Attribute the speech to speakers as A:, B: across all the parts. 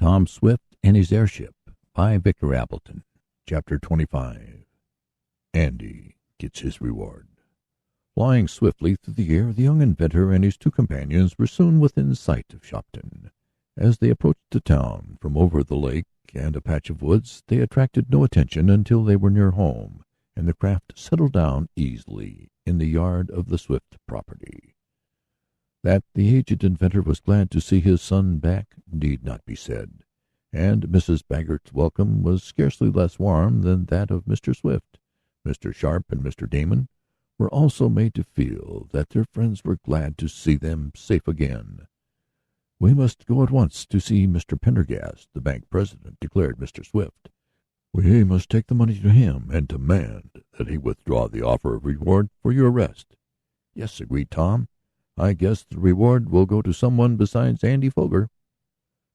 A: Tom Swift and His Airship by Victor Appleton. Chapter 25. Andy Gets His Reward. Flying swiftly through the air, the young inventor and his two companions were soon within sight of Shopton. As they approached the town from over the lake and a patch of woods, they attracted no attention until they were near home, and the craft settled down easily in the yard of the Swift property. That the aged inventor was glad to see his son back need not be said, and Mrs. Baggert's welcome was scarcely less warm than that of Mr. Swift. Mr. Sharp and Mr. Damon were also made to feel that their friends were glad to see them safe again. "We must go at once to see Mr. Pendergast, the bank president," declared Mr. Swift. "We must take the money to him and demand that he withdraw the offer of reward for your arrest." "Yes," agreed Tom. "I guess the reward will go to someone besides Andy Foger."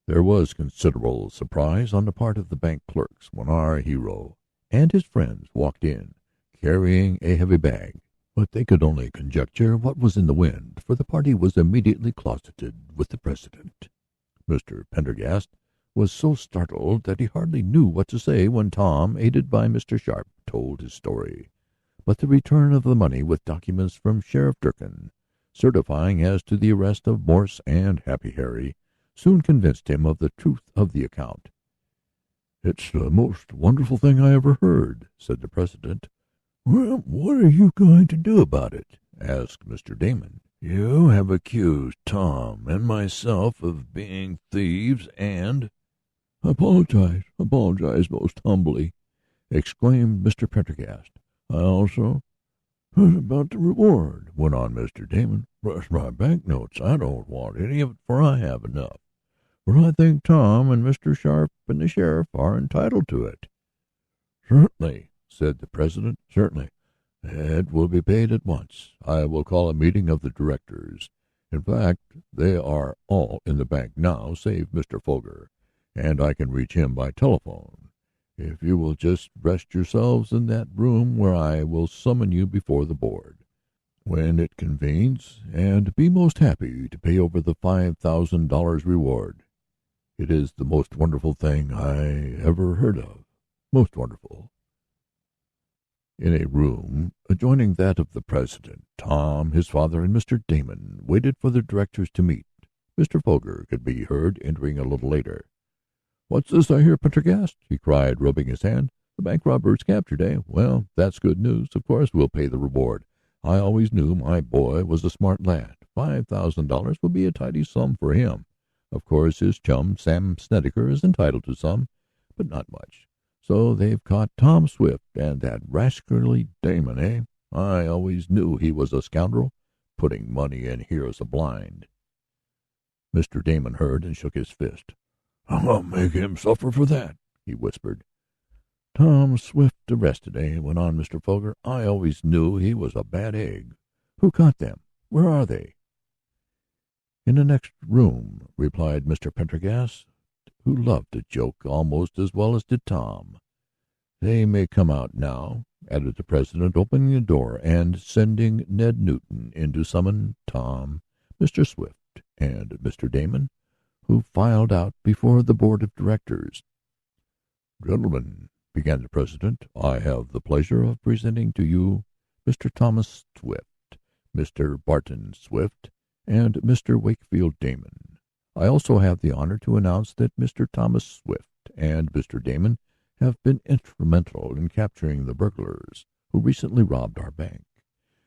A: There was considerable surprise on the part of the bank clerks when our hero and his friends walked in, carrying a heavy bag, but they could only conjecture what was in the wind, for the party was immediately closeted with the president. Mr. Pendergast was so startled that he hardly knew what to say when Tom, aided by Mr. Sharp, told his story. But the return of the money with documents from Sheriff Durkin, certifying as to the arrest of Morse and Happy Harry, soon convinced him of the truth of the account. "It's the most wonderful thing I ever heard," said the president. "Well, what are you going to do about it?" asked Mr. Damon. "You have accused Tom and myself of being thieves and—" "Apologize most humbly," exclaimed Mr. Pendergast. "I also—" "What about the reward?" went on Mr. Damon. "Bless my banknotes, I don't want any of it, for I have enough. But I think Tom and Mr. Sharp and the sheriff are entitled to it." "Certainly," said the president. "Certainly. It will be paid at once. I will call a meeting of the directors. In fact, they are all in the bank now, save Mr. Foger, and I can reach him by telephone. If you will just rest yourselves in that room where I will summon you before the board when it convenes, and be most happy to pay over the $5,000 reward. It is the most wonderful thing I ever heard of. Most wonderful." In a room adjoining that of the president, Tom, his father, and Mr. Damon waited for the directors to meet. Mr. Foger could be heard entering a little later. "What's this I hear, Pendergast?" he cried, rubbing his hand. "The bank robber is captured, eh? Well, that's good news. Of course we'll pay the reward. I always knew my boy was a smart lad. $5,000 will be a tidy sum for him. Of course his chum, Sam Snedeker, is entitled to some, but not much. So they've caught Tom Swift and that rascally Damon, eh? I always knew he was a scoundrel, putting money in here as a blind." Mr. Damon heard and shook his fist. "I'll make him suffer for that," he whispered. "Tom Swift arrested, eh?" went on Mr. Foger. "I always knew he was a bad egg. Who caught them? Where are they?" "In the next room," replied Mr. Pendergast, who loved a joke almost as well as did Tom. "They may come out now," added the president, opening the door and sending Ned Newton in to summon Tom, Mr. Swift, and Mr. Damon, who filed out before the board of directors. "Gentlemen," began the president, "I have the pleasure of presenting to you Mr. Thomas Swift, Mr. Barton Swift, and Mr. Wakefield Damon. I also have the honor to announce that Mr. Thomas Swift and Mr. Damon have been instrumental in capturing the burglars who recently robbed our bank,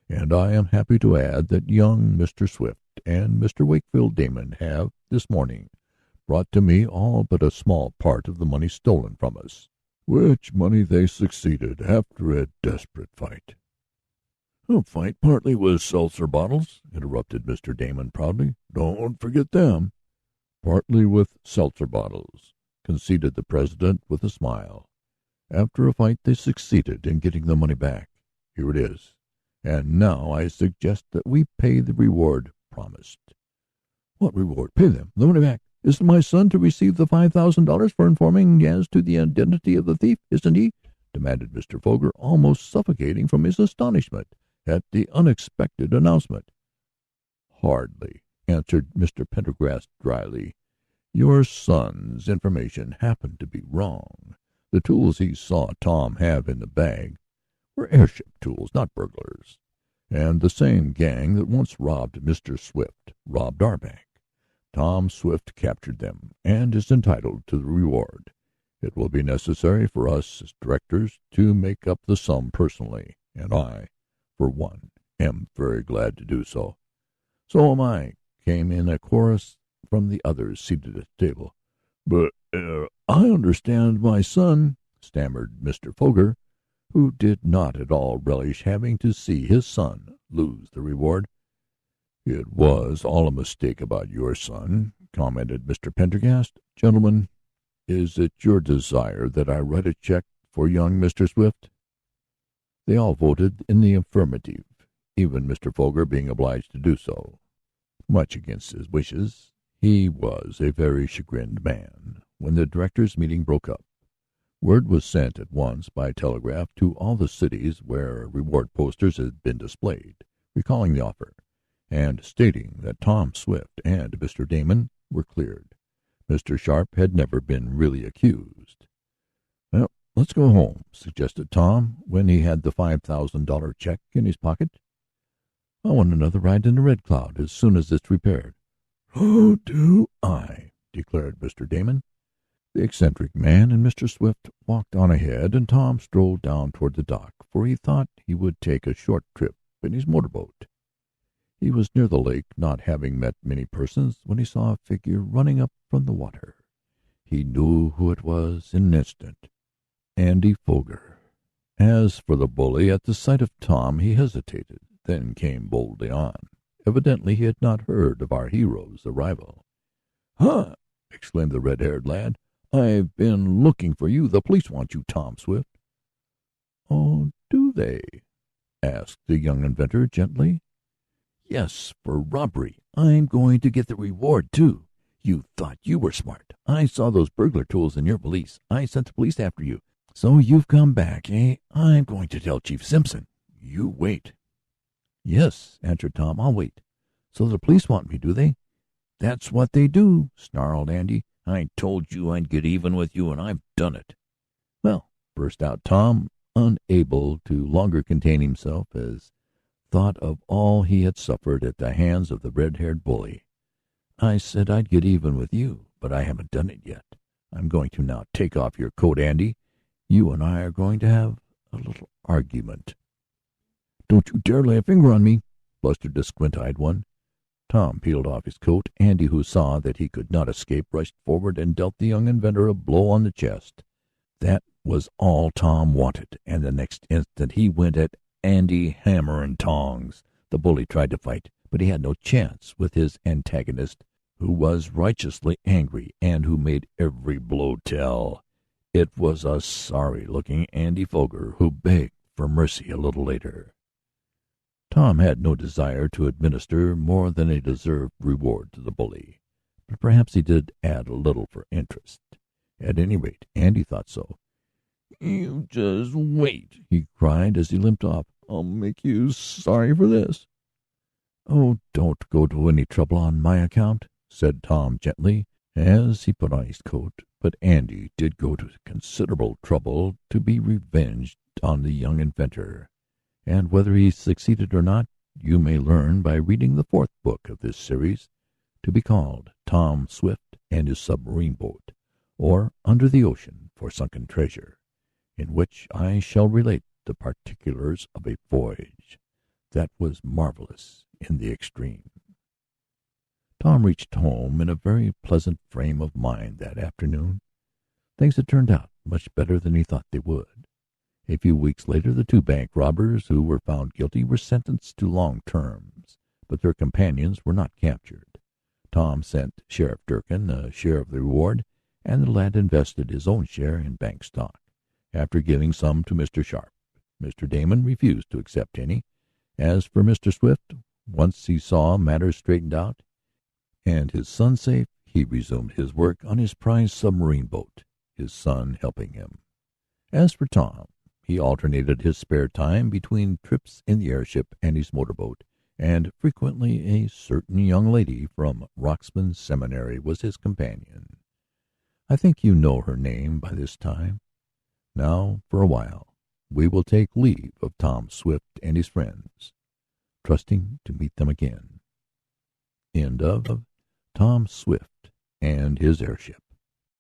A: and I am happy to add that young Mr. Swift and Mr. Wakefield Damon have, this morning, brought to me all but a small part of the money stolen from us, which money they succeeded after a desperate fight." "A fight partly with seltzer bottles," interrupted Mr. Damon proudly. "Don't forget them." "Partly with seltzer bottles," conceded the president with a smile. "After a fight they succeeded in getting the money back. Here it is. And now I suggest that we pay the reward promised." "What reward? Pay them the money back? Isn't my son to receive the $5,000 for informing as to the identity of the thief, isn't he?" demanded Mr. Foger, almost suffocating from his astonishment at the unexpected announcement. "Hardly," answered Mr. Pendergast dryly. Your son's information happened to be wrong. The tools he saw Tom have in the bag were airship tools, not burglars, and the same gang that once robbed Mr. Swift robbed our bank. Tom Swift captured them and is entitled to the reward. It will be necessary for us as directors to make up the sum personally, and I, for one, am very glad to do so." "So am I," came in a chorus from the others seated at the table. "But, I understand my son," stammered Mr. Foger, who did not at all relish having to see his son lose the reward. "It was all a mistake about your son," commented Mr. Pendergast. "Gentlemen, is it your desire that I write a check for young Mr. Swift?" They all voted in the affirmative, even Mr. Foger being obliged to do so, much against his wishes. He was a very chagrined man when the directors' meeting broke up. Word was sent at once by telegraph to all the cities where reward posters had been displayed, recalling the offer, and stating that Tom Swift and Mr. Damon were cleared. Mr. Sharp had never been really accused. "Well, let's go home," suggested Tom, when he had the $5,000 check in his pocket. "I want another ride in the Red Cloud as soon as it's repaired." "So do I," declared Mr. Damon. The eccentric man and Mr. Swift walked on ahead, and Tom strolled down toward the dock, for he thought he would take a short trip in his motorboat. He was near the lake, not having met many persons, when he saw a figure running up from the water. He knew who it was in an instant: Andy Foger. As for the bully, at the sight of Tom he hesitated, then came boldly on. Evidently he had not heard of our hero's arrival. "Huh!" exclaimed the red-haired lad. "I've been looking for you. The police want you, Tom Swift." "Oh, do they?" asked the young inventor gently. "Yes, for robbery. I'm going to get the reward, too. You thought you were smart. I saw those burglar tools in your valise. I sent the police after you. So you've come back, eh? I'm going to tell Chief Simpson. You wait." "Yes," answered Tom, "I'll wait. So the police want me, do they?" "That's what they do," snarled Andy. "I told you I'd get even with you, and I've done it." "Well," burst out Tom, unable to longer contain himself as thought of all he had suffered at the hands of the red-haired bully, "I said I'd get even with you, but I haven't done it yet. I'm going to now. Take off your coat, Andy. You and I are going to have a little argument." "Don't you dare lay a finger on me," blustered the squint-eyed one. Tom peeled off his coat. Andy, who saw that he could not escape, rushed forward and dealt the young inventor a blow on the chest. That was all Tom wanted, and the next instant he went at Andy hammer and tongs. The bully tried to fight, but he had no chance with his antagonist, who was righteously angry and who made every blow tell. It was a sorry-looking Andy Foger who begged for mercy a little later. Tom had no desire to administer more than a deserved reward to the bully, but perhaps he did add a little for interest. At any rate, Andy thought so. "You just wait," he cried as he limped off. "I'll make you sorry for this." "Oh, don't go to any trouble on my account," said Tom gently, as he put on his coat. But Andy did go to considerable trouble to be revenged on the young inventor, and whether he succeeded or not you may learn by reading the fourth book of this series, to be called Tom Swift and His Submarine Boat, or Under the Ocean for Sunken Treasure, in which I shall relate the particulars of a voyage that was marvelous in the extreme. Tom reached home in a very pleasant frame of mind that afternoon. Things had turned out much better than he thought they would. A few weeks later the two bank robbers who were found guilty were sentenced to long terms, but their companions were not captured. Tom sent Sheriff Durkin a share of the reward, and the lad invested his own share in bank stock, after giving some to Mr. Sharp. Mr. Damon refused to accept any. As for Mr. Swift, once he saw matters straightened out and his son safe, he resumed his work on his prize submarine boat, his son helping him. As for Tom, he alternated his spare time between trips in the airship and his motorboat, and frequently a certain young lady from Roxton Seminary was his companion. I think you know her name by this time. Now, for a while, we will take leave of Tom Swift and his friends, trusting to meet them again. End of Tom Swift and His Airship.